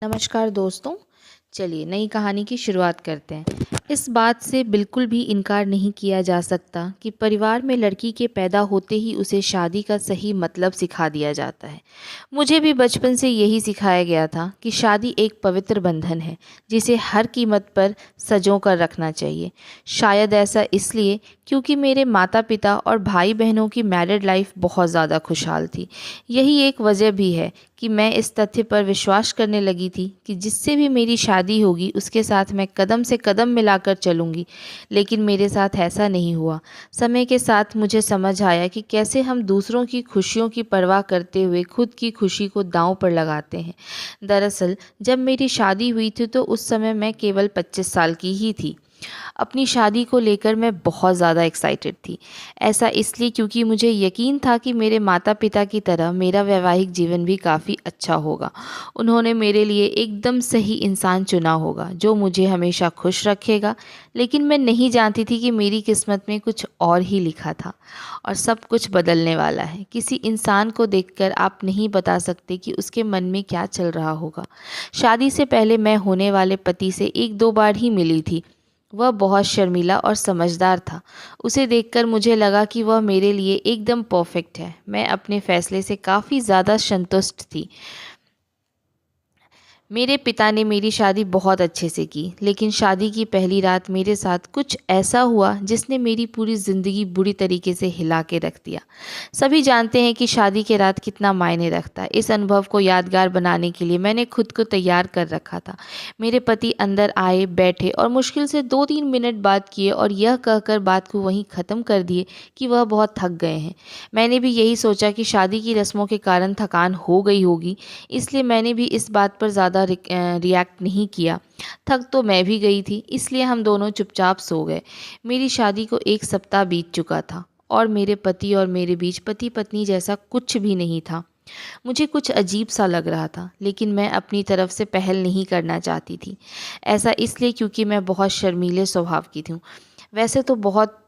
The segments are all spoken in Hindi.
नमस्कार दोस्तों। चलिए नई कहानी की शुरुआत करते हैं। इस बात से बिल्कुल भी इनकार नहीं किया जा सकता कि परिवार में लड़की के पैदा होते ही उसे शादी का सही मतलब सिखा दिया जाता है। मुझे भी बचपन से यही सिखाया गया था कि शादी एक पवित्र बंधन है जिसे हर कीमत पर सँजो कर रखना चाहिए। शायद ऐसा इसलिए क्योंकि मेरे माता पिता और भाई बहनों की मैरिड लाइफ बहुत ज़्यादा खुशहाल थी। यही एक वजह भी है कि मैं इस तथ्य पर विश्वास करने लगी थी कि जिससे भी मेरी शादी होगी उसके साथ मैं कदम से कदम मिलाकर चलूँगी। लेकिन मेरे साथ ऐसा नहीं हुआ। समय के साथ मुझे समझ आया कि कैसे हम दूसरों की खुशियों की परवाह करते हुए खुद की खुशी को दांव पर लगाते हैं। दरअसल जब मेरी शादी हुई थी तो उस समय मैं केवल 25 साल की ही थी। अपनी शादी को लेकर मैं बहुत ज़्यादा एक्साइटेड थी। ऐसा इसलिए क्योंकि मुझे यकीन था कि मेरे माता-पिता की तरह मेरा वैवाहिक जीवन भी काफ़ी अच्छा होगा। उन्होंने मेरे लिए एकदम सही इंसान चुना होगा, जो मुझे हमेशा खुश रखेगा। लेकिन मैं नहीं जानती थी कि मेरी किस्मत में कुछ और ही लिखा था और सब कुछ बदलने वाला है। किसी इंसान को देखकर आप नहीं बता सकते कि उसके मन में क्या चल रहा होगा। शादी से पहले मैं होने वाले पति से 1-2 बार ही मिली थी। वह बहुत शर्मीला और समझदार था। उसे देखकर मुझे लगा कि वह मेरे लिए एकदम परफेक्ट है। मैं अपने फैसले से काफ़ी ज़्यादा संतुष्ट थी। मेरे पिता ने मेरी शादी बहुत अच्छे से की, लेकिन शादी की पहली रात मेरे साथ कुछ ऐसा हुआ जिसने मेरी पूरी ज़िंदगी बुरी तरीके से हिला के रख दिया। सभी जानते हैं कि शादी के रात कितना मायने रखता है। इस अनुभव को यादगार बनाने के लिए मैंने खुद को तैयार कर रखा था। मेरे पति अंदर आए, बैठे और मुश्किल से 2-3 मिनट बात किए और यह कहकर बात को वहीं ख़त्म कर दिए कि वह बहुत थक गए हैं। मैंने भी यही सोचा कि शादी की रस्मों के कारण थकान हो गई होगी, इसलिए मैंने भी इस बात पर ज़्यादा रिएक्ट नहीं किया। थक तो मैं भी गई थी, इसलिए हम दोनों चुपचाप सो गए। मेरी शादी को 1 सप्ताह बीत चुका था और मेरे पति और मेरे बीच पति-पत्नी जैसा कुछ भी नहीं था। मुझे कुछ अजीब सा लग रहा था, लेकिन मैं अपनी तरफ से पहल नहीं करना चाहती थी। ऐसा इसलिए क्योंकि मैं बहुत शर्मीले स्वभाव की थी। वैसे तो बहुत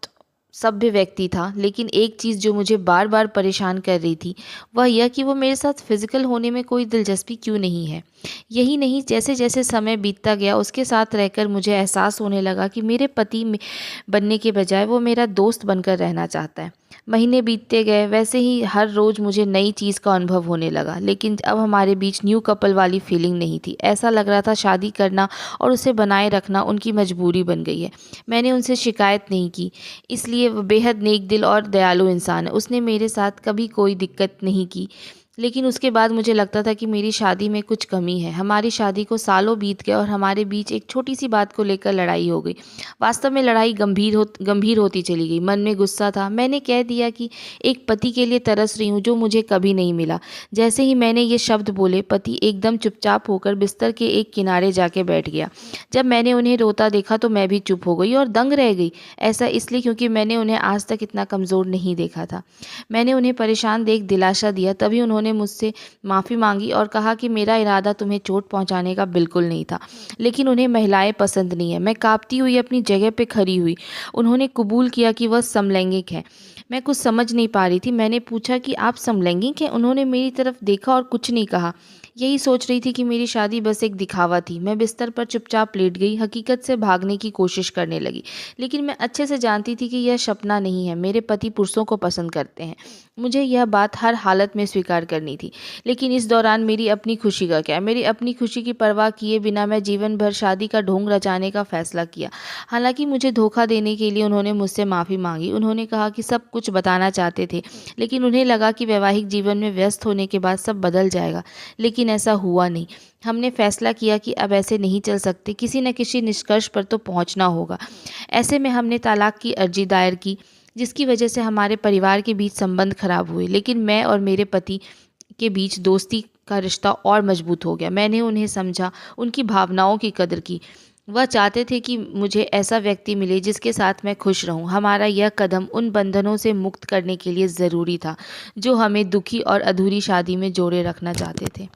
सभ्य व्यक्ति था, लेकिन एक चीज़ जो मुझे बार-बार परेशान कर रही थी, वह यह कि वो मेरे साथ फ़िज़िकल होने में कोई दिलचस्पी क्यों नहीं है। यही नहीं, जैसे-जैसे समय बीतता गया उसके साथ रहकर मुझे एहसास होने लगा कि मेरे पति में बनने के बजाय वो मेरा दोस्त बनकर रहना चाहता है। महीने बीतते गए, वैसे ही हर रोज़ मुझे नई चीज़ का अनुभव होने लगा, लेकिन अब हमारे बीच न्यू कपल वाली फीलिंग नहीं थी। ऐसा लग रहा था शादी करना और उसे बनाए रखना उनकी मजबूरी बन गई है। मैंने उनसे शिकायत नहीं की, इसलिए वो बेहद नेक दिल और दयालु इंसान है। उसने मेरे साथ कभी कोई दिक्कत नहीं की। लेकिन उसके बाद मुझे लगता था कि मेरी शादी में कुछ कमी है। हमारी शादी को सालों बीत गए और हमारे बीच एक छोटी-सी बात को लेकर लड़ाई हो गई। वास्तव में लड़ाई गंभीर होती चली गई। मन में गुस्सा था। मैंने कह दिया कि एक पति के लिए तरस रही हूँ जो मुझे कभी नहीं मिला। जैसे ही मैंने ये शब्द बोले, पति एकदम चुपचाप होकर बिस्तर के एक किनारे जाके बैठ गया। जब मैंने उन्हें रोता देखा तो मैं भी चुप हो गई और दंग रह गई। ऐसा इसलिए क्योंकि मैंने उन्हें आज तक इतना कमज़ोर नहीं देखा था। मैंने उन्हें परेशान देख दिलासा दिया, तभी उन्होंने मुझसे माफ़ी मांगी और कहा कि मेरा इरादा तुम्हें चोट पहुंचाने का बिल्कुल नहीं था, लेकिन उन्हें महिलाएं पसंद नहीं है। मैं काँपती हुई अपनी जगह पे खड़ी हुई। उन्होंने कबूल किया कि वह समलैंगिक है। मैं कुछ समझ नहीं पा रही थी। मैंने पूछा कि आप समलैंगिक हैं? उन्होंने मेरी तरफ देखा और कुछ नहीं कहा। यही सोच रही थी कि मेरी शादी बस एक दिखावा थी। मैं बिस्तर पर चुपचाप लेट गई, हकीकत से भागने की कोशिश करने लगी। लेकिन मैं अच्छे से जानती थी कि यह सपना नहीं है। मेरे पति पुरुषों को पसंद करते हैं। मुझे यह बात हर हालत में स्वीकार करनी थी। लेकिन इस दौरान मेरी अपनी खुशी का क्या? मेरी अपनी खुशी की परवाह किए बिना मैं जीवन भर शादी का ढोंग रचाने का फैसला किया। हालाँकि मुझे धोखा देने के लिए उन्होंने मुझसे माफ़ी माँगी। उन्होंने कहा कि सब कुछ बताना चाहते थे, लेकिन उन्हें लगा कि वैवाहिक जीवन में व्यस्त होने के बाद सब बदल जाएगा। लेकिन ऐसा हुआ नहीं। हमने फैसला किया कि अब ऐसे नहीं चल सकते, किसी न किसी निष्कर्ष पर तो पहुँचना होगा। ऐसे में हमने तलाक की अर्जी दायर की, जिसकी वजह से हमारे परिवार के बीच संबंध खराब हुए। लेकिन मैं और मेरे पति के बीच दोस्ती का रिश्ता और मजबूत हो गया। मैंने उन्हें समझा, उनकी भावनाओं की कदर की। वह चाहते थे कि मुझे ऐसा व्यक्ति मिले जिसके साथ मैं खुश रहूं। हमारा यह कदम उन बंधनों से मुक्त करने के लिए ज़रूरी था, जो हमें दुखी और अधूरी शादी में जोड़े रखना चाहते थे।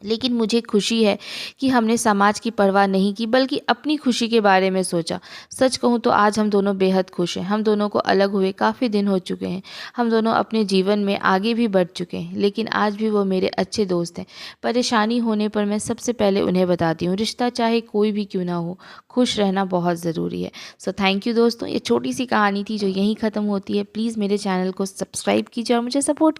लेकिन मुझे खुशी है कि हमने समाज की परवाह नहीं की बल्कि अपनी खुशी के बारे में सोचा। सच कहूँ तो आज हम दोनों बेहद खुश हैं। हम दोनों को अलग हुए काफ़ी दिन हो चुके हैं। हम दोनों अपने जीवन में आगे भी बढ़ चुके हैं, लेकिन आज भी वो मेरे अच्छे दोस्त हैं। परेशानी होने पर मैं सबसे पहले उन्हें बताती हूँ। रिश्ता चाहे कोई भी क्यों ना हो, खुश रहना बहुत ज़रूरी है। सो थैंक यू दोस्तों। ये छोटी सी कहानी थी जो यहीं ख़त्म होती है। प्लीज़ मेरे चैनल को सब्सक्राइब कीजिए और मुझे सपोर्ट